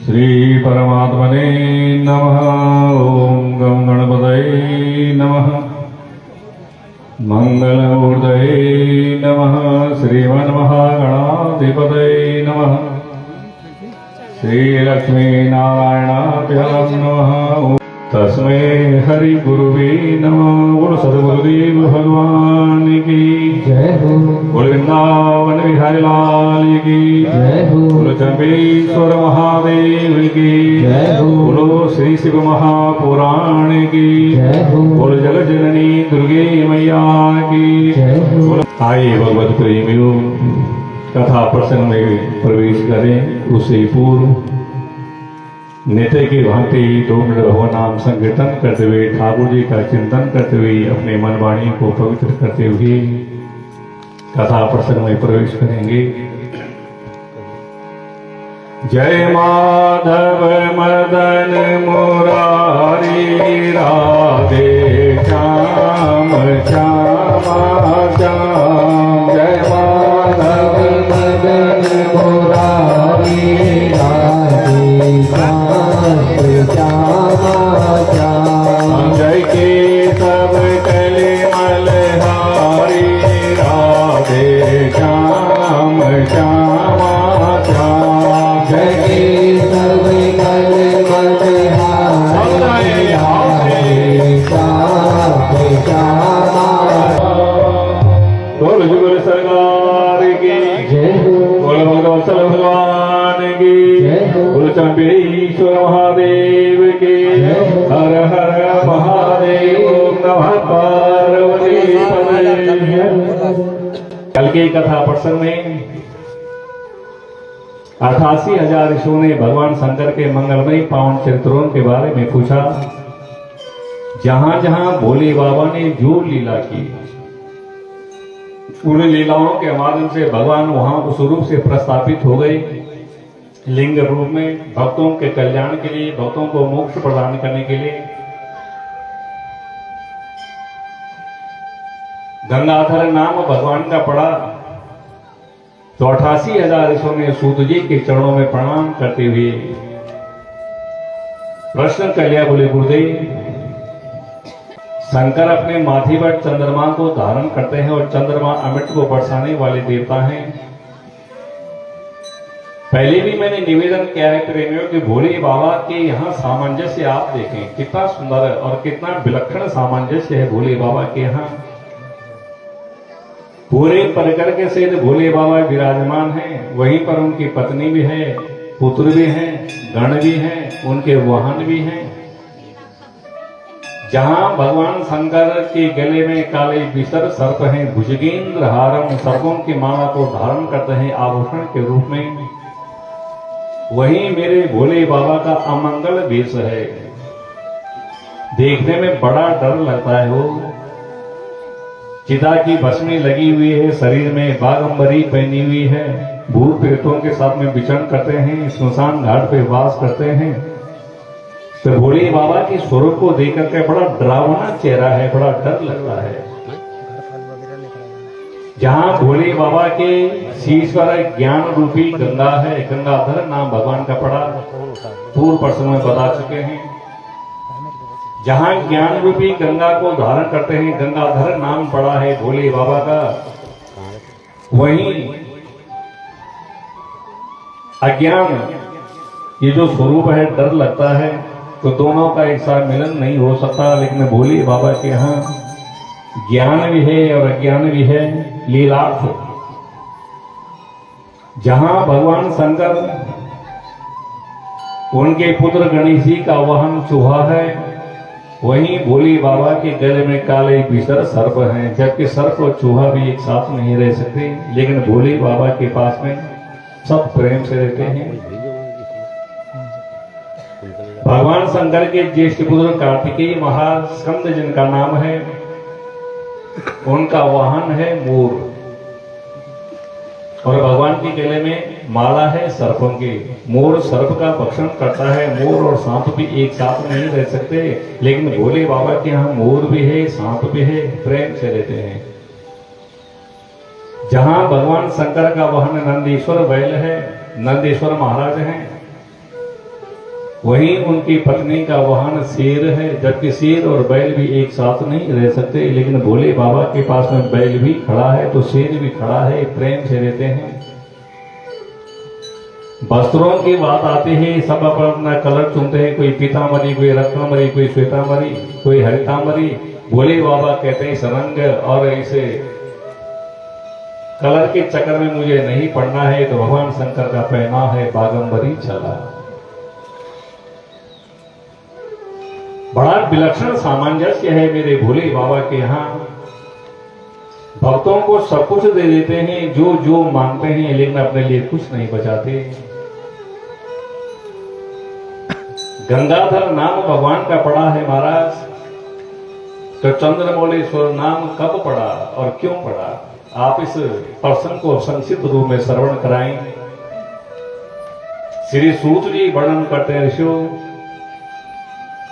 श्री परमात्मने नमः। ओम गं गणपतये नमः। मंगलमूर्तये नमः। श्रीमन्महागणाधिपतये नमः। श्रीलक्ष्मीनारायणाभ्यां नमः। तस्मै हरि गुरुवे नमः। बोलो सद्गुरुदेव भगवान की जय हो। बोलो वृंदावन बिहारी लाल की जय हो। बोलो चंपेश्वर महादेव की जय हो। बोलो श्री शिव महापुराण की जय हो। बोलो जग जननी दुर्गे मैया की जय हो। आइए भगवत प्रेमियों, कथा प्रसंग में प्रवेश करें। उससे पूर्व नित्य की भांति 2 मिनट भगवान नाम संकीर्तन करते हुए, ठाकुर जी का चिंतन करते हुए, अपने मन वाणी को पवित्र करते हुए कथा प्रसंग में प्रवेश करेंगे। जय माधव मदन मुरारी राधे श्याम श्यामा श्याम। जय माधव मदन मुरारी राधे श्याम श्यामा श्याम। जय के सब कले मलहारी राधे श्याम श्यामा श्याम। जय के सब कल मलहारी राधे श्याम श्यामा। बोलो जुगल सरकार की जय हो। बोलो भगवत्सल भगवान की जय हो। बोलो चंपेश्वर महादेव की जय हो। हर हर महादेव। नमः पार्वती पतये। कल की कथा प्रसंग में 88,000 ऋषियों ने भगवान शंकर के मंगलमय पावन चरित्रों के बारे में पूछा। जहां जहां भोले बाबा ने जो लीला की, उन लीलाओं के माध्यम से भगवान वहां उस रूप से प्रस्थापित हो गए, लिंग रूप में, भक्तों के कल्याण के लिए, भक्तों को मोक्ष प्रदान करने के लिए। गंगाधर नाम भगवान का पड़ा तो 88,000 ऋषियों ने सूत जी के चरणों में प्रणाम करते हुए प्रश्न कर लिया। बोले गुरुदेव, शंकर अपने माथे पर चंद्रमा को धारण करते हैं और चंद्रमा अमृत को बरसाने वाले देवता हैं। पहले भी मैंने निवेदन किया है प्रेमियों कि भोले बाबा के यहाँ सामंजस्य आप देखें, कितना सुंदर और कितना विलक्षण सामंजस्य है भोले बाबा के यहाँ। पूरे परिकर के सहित भोले बाबा विराजमान हैं, वहीं पर उनकी पत्नी भी है, पुत्र भी हैं, गण भी हैं, उनके वाहन भी हैं। जहां भगवान शंकर के गले में काले बिसर सर्प हैं, भुजगेंद्र हारम सर्पों की माला को धारण करते हैं आभूषण के रूप में, वहीं मेरे भोले बाबा का अमंगल वेश है। देखने में बड़ा डर लगता है। वो चिता की भस्मी लगी हुई है, शरीर में बागंबरी पहनी हुई है, भूत प्रेतों के साथ में विचरण करते हैं, स्मशान घाट पे वास करते हैं। तो भोले बाबा के स्वरूप को देख करके बड़ा डरावना चेहरा है, बड़ा डर लगता है। जहां भोले बाबा के शीश पर ज्ञान रूपी गंगा है, गंगाधर नाम भगवान का पड़ा, पूर्व प्रसंग में बता चुके हैं। जहां ज्ञान रूपी गंगा को धारण करते हैं, गंगाधर नाम पड़ा है भोले बाबा का, वहीं अज्ञान ये जो स्वरूप है, डर लगता है। तो दोनों का एक साथ मिलन नहीं हो सकता। लेकिन भोले बाबा के यहाँ ज्ञान भी है और अज्ञान भी है, लीलार्थ। जहां भगवान शंकर, उनके पुत्र गणेश जी का वाहन चूहा है, वहीं भोले बाबा के गले में काले बिसर सर्प हैं। जबकि सर्प और चूहा भी एक साथ नहीं रह सकते, लेकिन भोले बाबा के पास में सब प्रेम से रहते हैं। भगवान शंकर के ज्येष्ठ पुत्र कार्तिकेय महास्कंद जिनका नाम है, उनका वाहन है मोर, और भगवान के गले में माला है सर्पों की। मोर सर्प का भक्षण करता है। मोर और सांप भी एक साथ नहीं रह सकते, लेकिन भोले बाबा के यहाँ मोर भी है, सांप भी है, प्रेम से रहते हैं। जहां भगवान शंकर का वाहन नंदीश्वर बैल है, नंदीश्वर महाराज हैं, वहीं उनकी पत्नी का वाहन शेर है, जबकि शेर और बैल भी एक साथ नहीं रह सकते, लेकिन भोले बाबा के पास में बैल भी खड़ा है तो शेर भी खड़ा है, प्रेम से रहते हैं। वस्त्रों की बात आती है, सब अपना कलर चुनते हैं, कोई पीतांबरी, कोई रत्नांबरी, कोई श्वेतांबरी, कोई हरितांबरी। भोले बाबा कहते हैं इस रंग और इसे कलर के चक्कर में मुझे नहीं पड़ना है, तो भगवान शंकर का पहना है बागंबरी चला। बड़ा विलक्षण सामंजस्य है मेरे भोले बाबा के यहाँ। भक्तों को सब कुछ दे देते हैं, जो जो मांगते हैं, लेकिन अपने लिए कुछ नहीं बचाते। गंगाधर नाम भगवान का पड़ा है महाराज, तो चंद्रमौलेश्वर नाम कब पड़ा और क्यों पड़ा, आप इस प्रसंग को संक्षिप्त रूप में श्रवण कराएं। श्री सूत जी वर्णन करते हैं, ऋषियों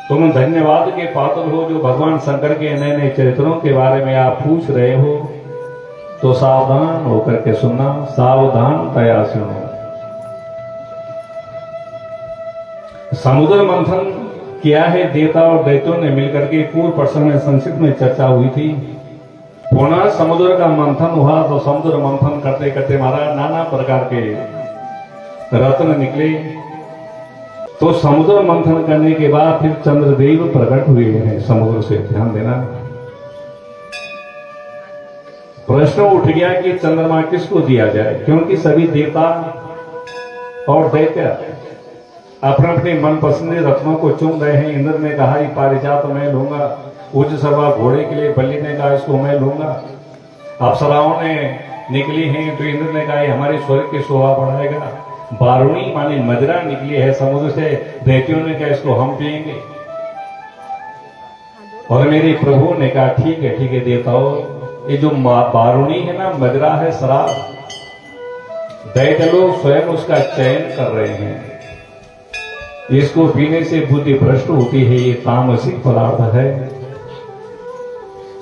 तुम धन्यवाद के पात्र हो जो भगवान शंकर के नए नए चरित्रों के बारे में आप पूछ रहे हो, तो सावधान होकर के सुनना, सावधान तया सुनो। समुद्र मंथन किया है देवता और दैत्यों ने मिलकर के पूर्व प्रसंग में संक्षिप्त में चर्चा हुई थी। पुनः समुद्र का मंथन हुआ, तो समुद्र मंथन करते करते महाराज नाना प्रकार के रत्न निकले। तो समुद्र मंथन करने के बाद फिर चंद्रदेव प्रकट हुए हैं समुद्र से, ध्यान देना। प्रश्न उठ गया कि चंद्रमा किसको दिया जाए, क्योंकि सभी देवता और दैत्य अपने अपने मनपसंद रत्नों को चुन रहे हैं। इंद्र ने कहा पारिजात मैं लूंगा, उच्च सर्वा घोड़े के लिए बलि ने कहा इसको मैं लूंगा। अप्सराओं ने निकली हैं तो इंद्र ने कहा हमारे स्वर्ग की शोभा बढ़ाएगा। बारुणी माने मदिरा निकली है समुद्र से, दैत्यों ने कहा इसको हम पिएंगे। और मेरे प्रभु ने कहा ठीक है देवताओ, ये जो बारुणी है ना, मदिरा है शराब, दैत्य लोग स्वयं उसका चयन कर रहे हैं। इसको पीने से बुद्धि भ्रष्ट होती है, ये तामसिक पदार्थ है,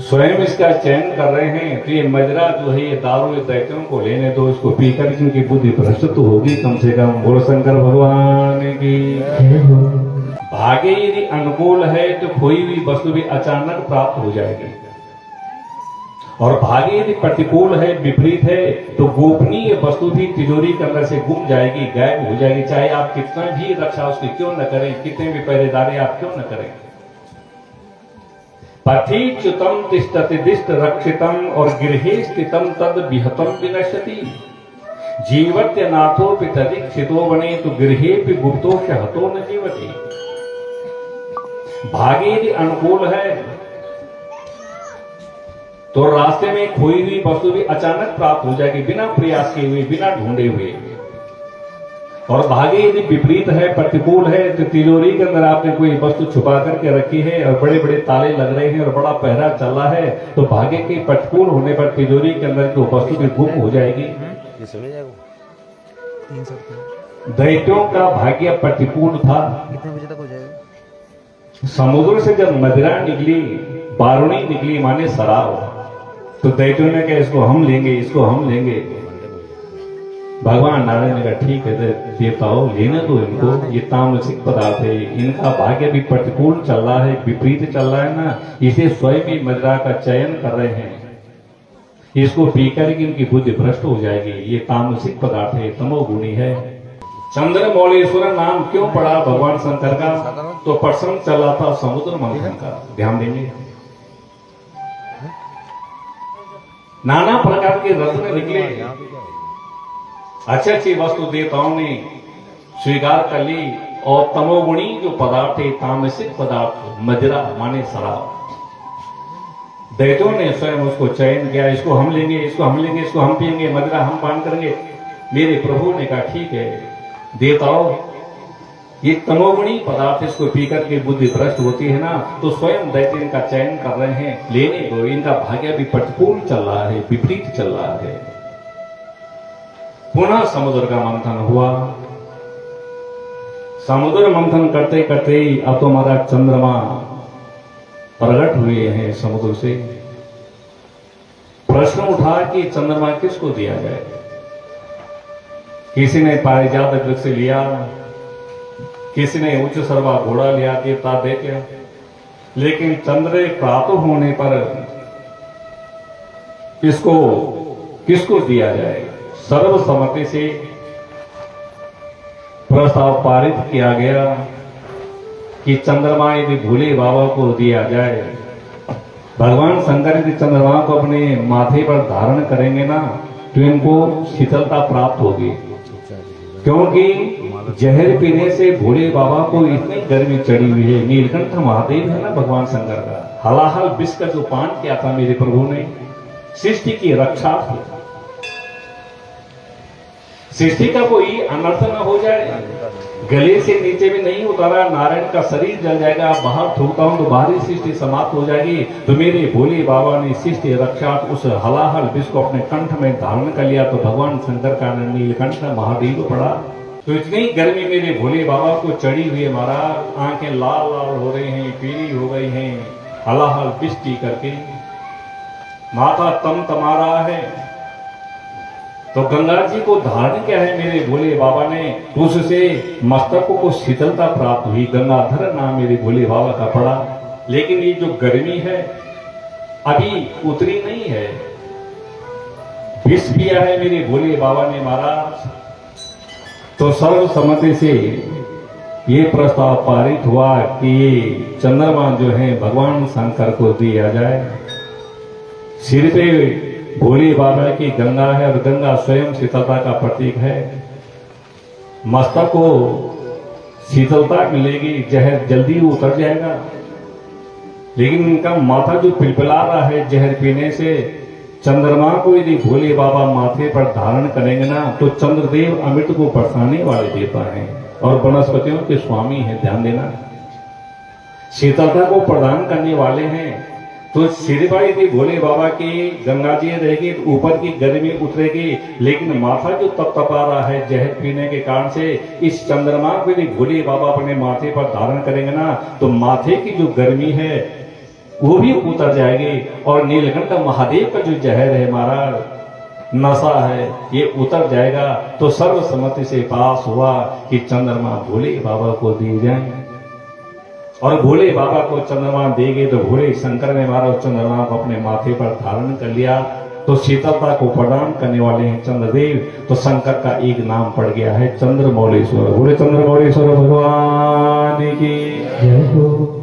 स्वयं इसका चयन कर रहे हैं। तो ये मदिरा जो है ये दारू, ये दैत्यों को लेने दो, इसको पीकर क्योंकि बुद्धि भ्रष्ट तो होगी कम से कम। बोलो शंकर भगवान की। भाग्य यदि अनुकूल है तो कोई भी वस्तु भी अचानक प्राप्त हो जाएगी, और भाग्य यदि प्रतिकूल है, विपरीत है, तो गोपनीय वस्तु भी तिजोरी के अंदर से गुम जाएगी, गायब हो जाएगी। चाहे आप कितना भी रक्षा उसकी क्यों न करें, कितने भी पहरेदारी आप क्यों न करें। पथिच्युतम तिष्ठति दिष्ट रक्षितम और गृहे स्थितम तद विहतम विनश्यति। जीवत्य नाथो पितदीक्षितो बने तो गृहे भी गुप्तो हतो न जीवति। भाग्य यदि अनुकूल है तो रास्ते में खोई हुई वस्तु भी अचानक प्राप्त हो जाएगी, बिना प्रयास किए हुए, बिना ढूंढे हुए। और भाग्य यदि विपरीत है, प्रतिकूल है, तो तिजोरी के अंदर आपने कोई वस्तु छुपा करके रखी है और बड़े बड़े ताले लग रहे हैं और बड़ा पहरा चल रहा है, तो भाग्य के प्रतिकूल होने पर तिजोरी के अंदर की वस्तु भी गुम हो जाएगी। दैत्यों का भाग्य प्रतिकूल था। कितने बजे तक हो जाएगा? समुद्र से जब मदिरा निकली, बारुणी निकली माने शराब, तो दैत्यों ने कहा इसको हम लेंगे, इसको हम लेंगे। भगवान नारायण ने कहा ठीक है देवताओं लेने दो इनको, ये तामसिक पदार्थ है, इनका भाग्य भी प्रतिकूल चल रहा है, विपरीत चल रहा है ना, इसे स्वयं ही मदिरा का चयन कर रहे हैं। इसको पीकर की इनकी बुद्धि भ्रष्ट हो जाएगी, ये तामसिक पदार्थ है, तमोगुणी है। चंद्रमौलेश्वर नाम क्यों पड़ा भगवान शंकर का, तो प्रसंग चला था समुद्र मंथन का, ध्यान देंगे। नाना प्रकार के रत्न निकले, अच्छी अच्छी वस्तु देवताओं ने स्वीकार कर ली, और तमोगुणी जो पदार्थ है, तामसिक पदार्थ, मदिरा माने शराब, दैत्यों ने स्वयं उसको चयन किया, इसको हम लेंगे, इसको हम लेंगे, इसको हम पिएंगे, मदिरा हम पान करेंगे। मेरे प्रभु ने कहा ठीक है देवताओं, ये तमोगुणी पदार्थ इसको पीकर के बुद्धि भ्रष्ट होती है ना, तो स्वयं दैत्य इनका चयन कर रहे हैं, लेने दो, इनका भाग्य भी प्रतिकूल चल रहा है, विपरीत चल रहा है। पुनः समुद्र का मंथन हुआ। समुद्र मंथन करते करते अब तो हमारा चंद्रमा प्रकट हुए हैं समुद्र से। प्रश्न उठा कि चंद्रमा किसको दिया जाए। किसी ने पारिजात वृक्ष से लिया, किसी ने उच्च सरवा घोड़ा लिया देवता देते, लेकिन चंद्र प्राप्त होने पर इसको किसको दिया जाए? सर्वसम्मति से प्रस्ताव पारित किया गया कि चंद्रमा यदि भोले बाबा को दिया जाए, भगवान शंकर यदि चंद्रमा को अपने माथे पर धारण करेंगे ना तो इनको शीतलता प्राप्त होगी, क्योंकि जहर पीने से भोले बाबा को इतनी गर्मी चढ़ी हुई है। नीलकंठ महादेव है ना भगवान शंकर का, हलाहल विष का जो पान किया था मेरे प्रभु ने सृष्टि की रक्षा थी, सृष्टि का कोई अनर्थ न हो जाए। गले से नीचे भी नहीं उतारा, नारायण का शरीर जल जाएगा, बाहर थूकता हूं तो बाहरी सृष्टि समाप्त हो जाएगी। तो मेरे भोले बाबा ने सृष्टि रक्षा उस हलाहल विष को अपने कंठ में धारण कर लिया, तो भगवान शंकर का नीलकंठ महादेव पड़ा। तो इतनी गर्मी मेरे भोले बाबा को चढ़ी हुई है महाराज, आंखें लाल लाल हो रही हैं, पीली हो गई हैं, हलाहल विष पी करके माथा तमा रहा है। तो गंगा जी को धारण किया है मेरे भोले बाबा ने, उससे मस्तक को शीतलता प्राप्त हुई, गंगाधर नाम मेरे भोले बाबा का पड़ा। लेकिन ये जो गर्मी है अभी उतरी नहीं है, विष पिया है मेरे भोले बाबा ने महाराज। तो सर्वसम्मति से ये प्रस्ताव पारित हुआ कि ये चंद्रमा जो है भगवान शंकर को दिया जाए। सिर पे भोले बाबा की गंगा है और गंगा स्वयं शीतलता का प्रतीक है। मस्तक को शीतलता मिलेगी, जहर जल्दी उतर जाएगा। लेकिन इनका माथा जो पिलपिला रहा है जहर पीने से, चंद्रमा को यदि भोले बाबा माथे पर धारण करेंगे ना तो चंद्रदेव अमृत को बरसाने वाले देवता हैं और वनस्पतियों के स्वामी हैं, ध्यान देना। शीतलता को प्रदान करने वाले हैं। तो सिर पर यदि भोले बाबा की गंगा जी रहेगी तो ऊपर की गर्मी उतरेगी, लेकिन माथा जो तपतपा रहा है जहर पीने के कारण से, इस चंद्रमा को यदि भोले बाबा अपने माथे पर धारण करेंगे ना तो माथे की जो गर्मी है वो भी उतर जाएगी, और नीलकंठ महादेव का जो जहर है महाराज, नशा है, ये उतर जाएगा। तो सर्वसम्मति से पास हुआ कि चंद्रमा भोले बाबा को दिए जाए, और भोले बाबा को चंद्रमा देंगे तो भोले शंकर ने हमारा चंद्रमा को अपने माथे पर धारण कर लिया। तो शीतलता को प्रदान करने वाले हैं चंद्रदेव। तो शंकर का एक नाम पड़ गया है चंद्रमौलेश्वर। बोले चंद्रमौलेश्वर भगवान की जय हो।